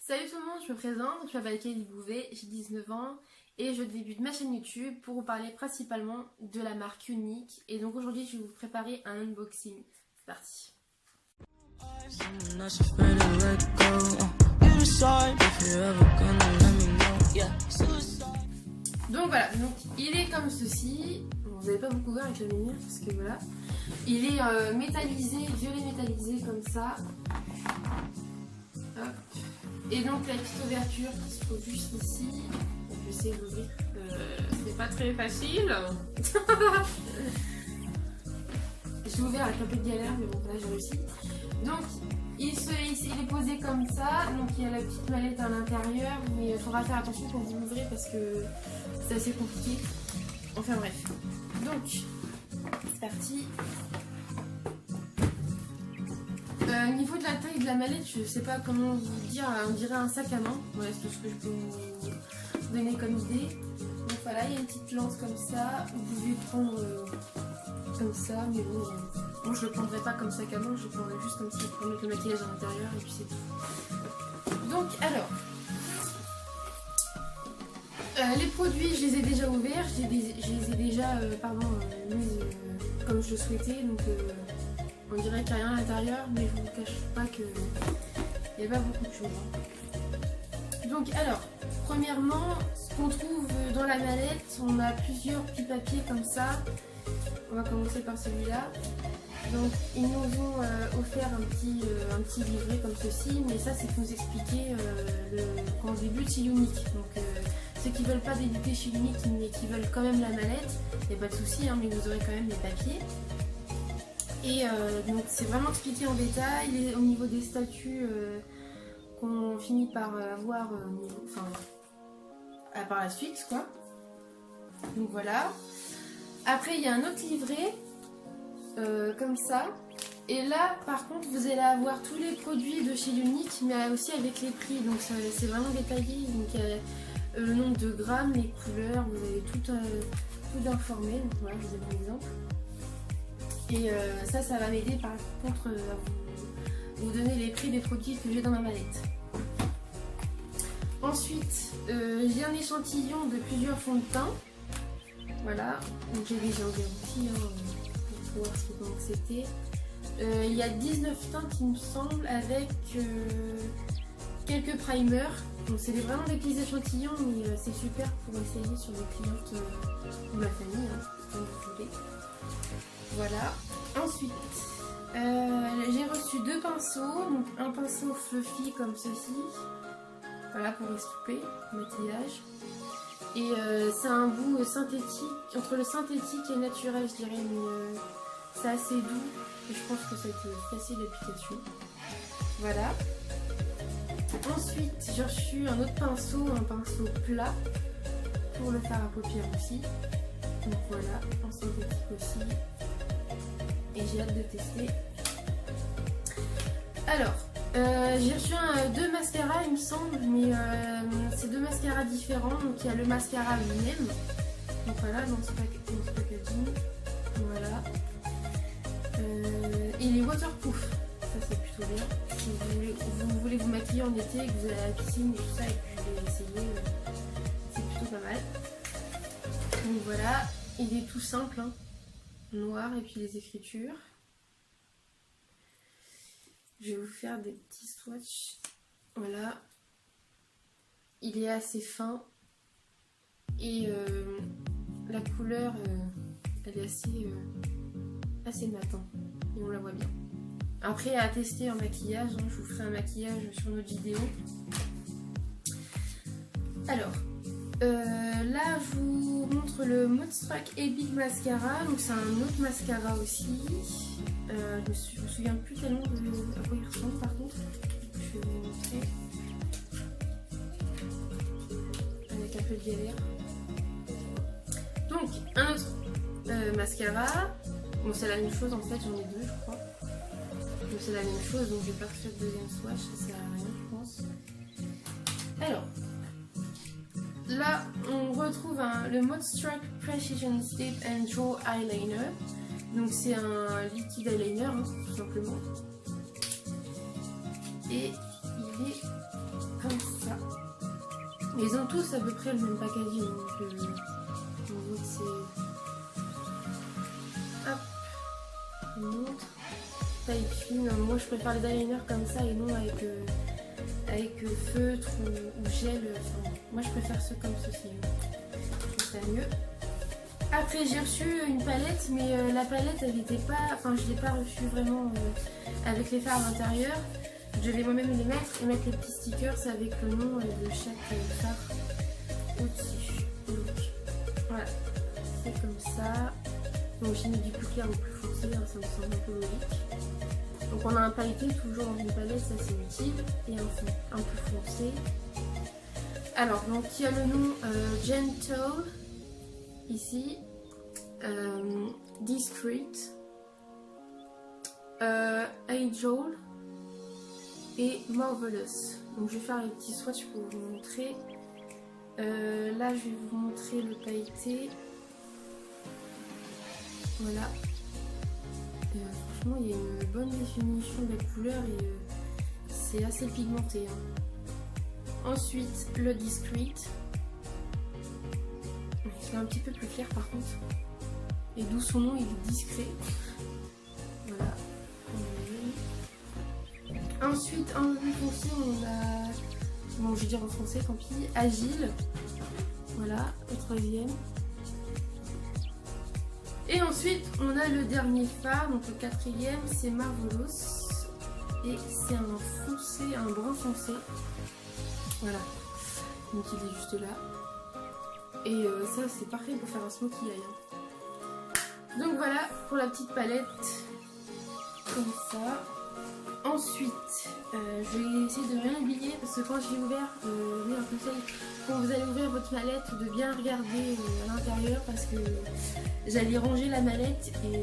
Salut tout le monde, je me présente, je m'appelle Kelly Bouvet, j'ai 19 ans et je débute ma chaîne YouTube pour vous parler principalement de la marque Younique. Et donc aujourd'hui je vais vous préparer un unboxing. C'est parti. Donc voilà, donc il est comme ceci. Bon, vous n'allez pas beaucoup voir avec la lumière parce que voilà. Il est métallisé, violet métallisé comme ça. Hop. Et donc la petite ouverture qui se trouve juste ici. Donc, je vais essayer d'ouvrir. C'est pas très facile. J'ai ouvert avec un peu de galère, mais bon là j'ai réussi. Donc il est posé comme ça. Donc il y a la petite mallette à l'intérieur, mais il faudra faire attention quand vous l'ouvrez parce que c'est assez compliqué. Enfin bref. Donc c'est parti. Au niveau de la taille de la mallette, je sais pas comment vous dire, on dirait un sac à main. Voilà, c'est tout ce que je peux vous donner comme idée. Donc voilà, il y a une petite lance comme ça. Vous pouvez prendre comme ça, mais bon, moi je le prendrai pas comme sac à main, je le prendrai juste comme ça pour mettre le maquillage à l'intérieur et puis c'est tout. Donc alors, les produits, je les ai déjà ouverts, je les ai déjà mis comme je le souhaitais. Donc on dirait qu'il n'y a rien à l'intérieur, mais je ne vous cache pas qu'il n'y a pas beaucoup de choses. Donc alors, premièrement, ce qu'on trouve dans la mallette, on a plusieurs petits papiers comme ça. On va commencer par celui-là. Donc ils nous ont offert un petit livret comme ceci, mais ça c'est pour nous expliquer quand on débute chez Younique. Donc ceux qui ne veulent pas débuter chez Younique mais qui veulent quand même la mallette, il n'y a pas de souci, hein, mais vous aurez quand même les papiers. Et donc c'est vraiment expliqué en détail et au niveau des statuts qu'on finit par avoir par la suite quoi. Donc voilà. Après il y a un autre livret comme ça. Et là par contre vous allez avoir tous les produits de chez Younique mais aussi avec les prix. Donc c'est vraiment détaillé. Donc il y a le nombre de grammes, les couleurs, vous avez tout informé. Donc voilà, je vous ai un exemple. Et ça va m'aider par contre à vous donner les prix des produits que j'ai dans ma mallette. Ensuite, j'ai un échantillon de plusieurs fonds de teint. Voilà, donc j'ai déjà ouvert aussi pour voir comment c'était. Il y a 19 teintes il me semble avec quelques primers. Donc c'est vraiment des petits échantillons mais c'est super pour essayer sur des clientes de ma famille, hein, comme vous voulez. Voilà. Ensuite, j'ai reçu deux pinceaux. Donc un pinceau fluffy comme ceci. Voilà, pour estouper le maquillage. Et c'est un goût synthétique, entre le synthétique et le naturel je dirais, mais c'est assez doux. Et je pense que ça va être facile d'application. Voilà. Ensuite, j'ai reçu un autre pinceau, un pinceau plat pour le faire à paupières aussi. Donc voilà, en synthétique aussi. Et j'ai hâte de tester. Alors, j'ai reçu deux mascaras il me semble, mais c'est deux mascaras différents. Donc il y a le mascara lui-même. Donc voilà, dans ce packaging. Voilà. Il est waterproof. Ça c'est plutôt bien. Si vous voulez vous maquiller en été et que vous allez à la piscine et tout ça et que vous voulez essayer, c'est plutôt pas mal. Donc voilà, il est tout simple, hein. Noir et puis les écritures. Je vais vous faire des petits swatchs. Voilà. Il est assez fin. Et la couleur, elle est assez mat, hein, et on la voit bien. Après à tester en maquillage, hein, je vous ferai un maquillage sur notre vidéo. Alors, là je vous montre le Moonstruck Epic Mascara. Donc c'est un autre mascara aussi. Je me souviens plus tellement de à quoi il ressemble par contre. Je vais vous montrer. Avec un peu de galère. Donc un autre mascara. Bon c'est la même chose en fait, j'en ai deux je crois. Donc c'est la même chose, donc je vais pas refaire le deuxième swatch, ça sert à rien je pense. Alors. Là, on retrouve le Moonstruck Precision Step and Draw Eyeliner. Donc c'est un liquide eyeliner, hein, tout simplement. Et il est comme ça. Ils ont tous à peu près le même packaging, donc on voit que c'est... Hop, je vous montre. Taille fine, moi je préfère les eyeliners comme ça et non avec feutre ou gel. Enfin, moi je préfère ceux comme ceci, je trouve ça mieux. Après j'ai reçu une palette, mais la palette elle n'était pas... Enfin je ne l'ai pas reçue vraiment avec les fards à l'intérieur. Je vais moi-même les mettre et mettre les petits stickers avec le nom de chaque phare au-dessus. Donc voilà, c'est comme ça. Donc j'ai mis du plus clair au plus foncé, hein, ça me semble un peu logique. Donc on a un pailleté toujours dans une palette, ça c'est utile, et un fond un peu foncé. Alors donc il y a le nom Gentle ici, Discreet, Angel et Marvelous. Donc je vais faire les petits swatchs pour vous montrer. Là je vais vous montrer le pailleté. Voilà. Franchement il y a une bonne définition de la couleur et c'est assez pigmenté. Hein. Ensuite le Discreet. C'est un petit peu plus clair par contre. Et d'où son nom, il est discret. Voilà. Ensuite, en plus foncé, on a... Bon, je vais dire en français, tant pis. Agile. Voilà, le troisième. Et ensuite, on a le dernier phare, donc le quatrième, c'est Marvelous. Et c'est un foncé, un brun foncé. Voilà. Donc il est juste là. Et ça, c'est parfait pour faire un smokey eye. Hein. Donc voilà pour la petite palette. Comme ça. Ensuite, je vais essayer de rien oublier parce que quand j'ai ouvert, oui, un conseil, quand vous allez ouvrir votre mallette, de bien regarder à l'intérieur parce que j'allais ranger la mallette et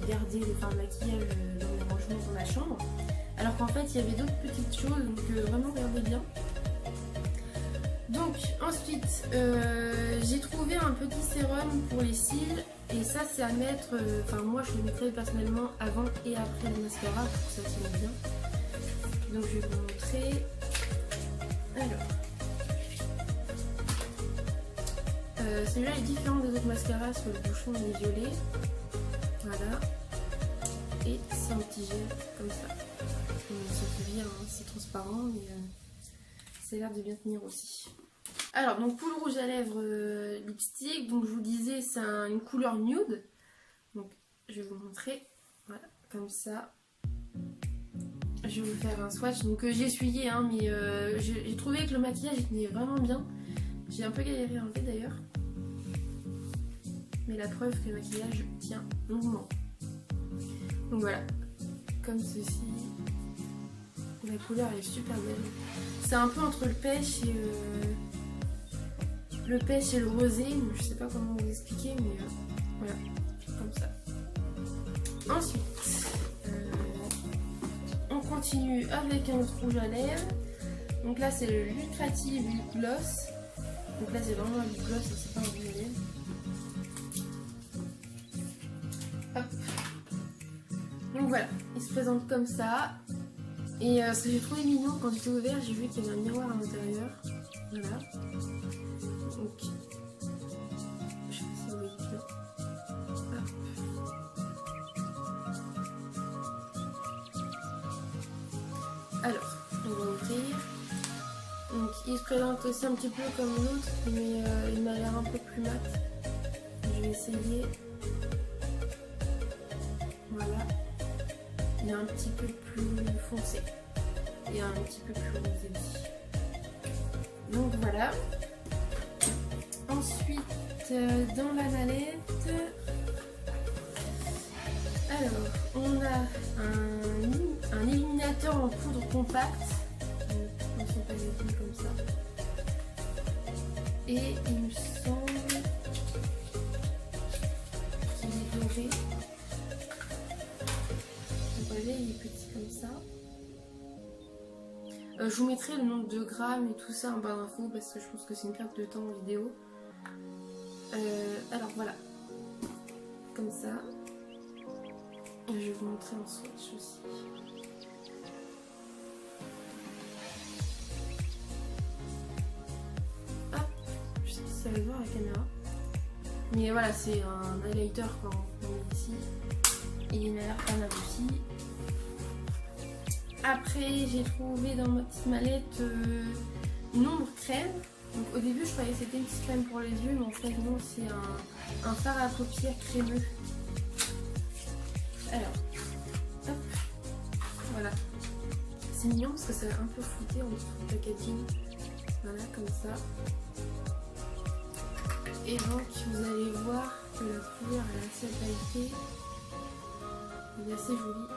garder le fard de maquillage dans le rangement dans ma chambre. Alors qu'en fait, il y avait d'autres petites choses, donc vraiment regardez bien. Donc ensuite, j'ai trouvé un petit sérum pour les cils. Et ça c'est à mettre, enfin moi je le mettrais personnellement avant et après le mascara pour que ça tienne bien. Donc je vais vous montrer. Alors, celui-là est différent des autres mascaras, sur le bouchon il est violet. Voilà. Et c'est un petit gel comme ça. Donc, ça fait rien, hein, c'est transparent mais ça a l'air de bien tenir aussi. Alors donc pour le rouge à lèvres lipstick, donc je vous disais c'est une couleur nude. Donc je vais vous montrer, voilà, comme ça. Je vais vous faire un swatch, donc j'ai essuyé hein, mais j'ai trouvé que le maquillage tenait vraiment bien. J'ai un peu galéré à enlever d'ailleurs. Mais la preuve que le maquillage tient longuement. Donc voilà, comme ceci. La couleur est super belle. C'est un peu entre le pêche et le rosé, je sais pas comment vous expliquer, mais voilà, comme ça. Ensuite, on continue avec un autre rouge à lèvres. Donc là, c'est le Lucrative Lip Gloss. Donc là, c'est vraiment un lip gloss, c'est pas un rouge à lèvres. Hop. Donc voilà, il se présente comme ça. Et ce que j'ai trouvé mignon quand j'étais ouvert, j'ai vu qu'il y avait un miroir à l'intérieur. Voilà. Donc, je sais pas si vous voyez bien. Alors, on va ouvrir. Donc, il se présente aussi un petit peu comme l'autre, mais il m'a l'air un peu plus mat. Je vais essayer. Voilà. Il est un petit peu plus foncé. Et un petit peu plus rosé aussi. Donc voilà. Ensuite, dans la mallette, alors on a un illuminateur en poudre compacte. Dans son packaging comme ça. Et il me semble qu'il est doré. Vous voyez, il est petit comme ça. Je vous mettrai le nombre de grammes et tout ça en barre d'infos parce que je pense que c'est une perte de temps en vidéo. Alors voilà, comme ça. Je vais vous montrer en swatch aussi. si ça va se voir à la caméra. Mais voilà, c'est un highlighter quand on est ici. Et il m'a l'air pas mal aussi. Après, j'ai trouvé dans ma petite mallette une ombre crème. Donc au début, je croyais que c'était une petite crème pour les yeux, mais en fait non, c'est un fard à paupières crémeux. Alors, hop, voilà. C'est mignon parce que c'est un peu flouté en dessous du packaging. Voilà, comme ça. Et donc, vous allez voir que la couleur est assez pailletée. Elle est assez jolie.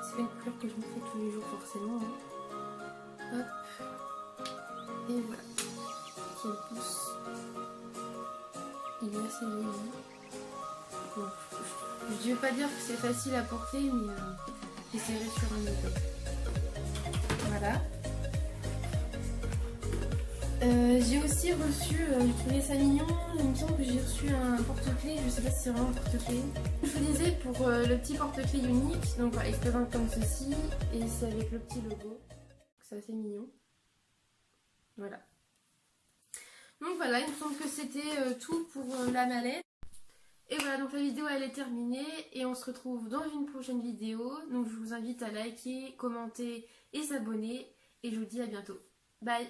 C'est pas une couleur que je me fais tous les jours forcément. Hein. Hop. Et voilà. Qui le pousse. Il est assez joli. Bon, je ne vais pas dire que c'est facile à porter, mais j'essaierai sur un make-up. Voilà. J'ai aussi reçu, j'ai trouvé ça mignon, il me semble que j'ai reçu un porte-clés, je sais pas si c'est vraiment un porte-clés. Je vous disais pour le petit porte-clés unique, donc voilà, il se présente comme ceci, et c'est avec le petit logo, c'est assez mignon. Voilà. Donc voilà, il me semble que c'était tout pour la mallette. Et voilà, donc la vidéo elle est terminée, et on se retrouve dans une prochaine vidéo. Donc je vous invite à liker, commenter et s'abonner, et je vous dis à bientôt. Bye!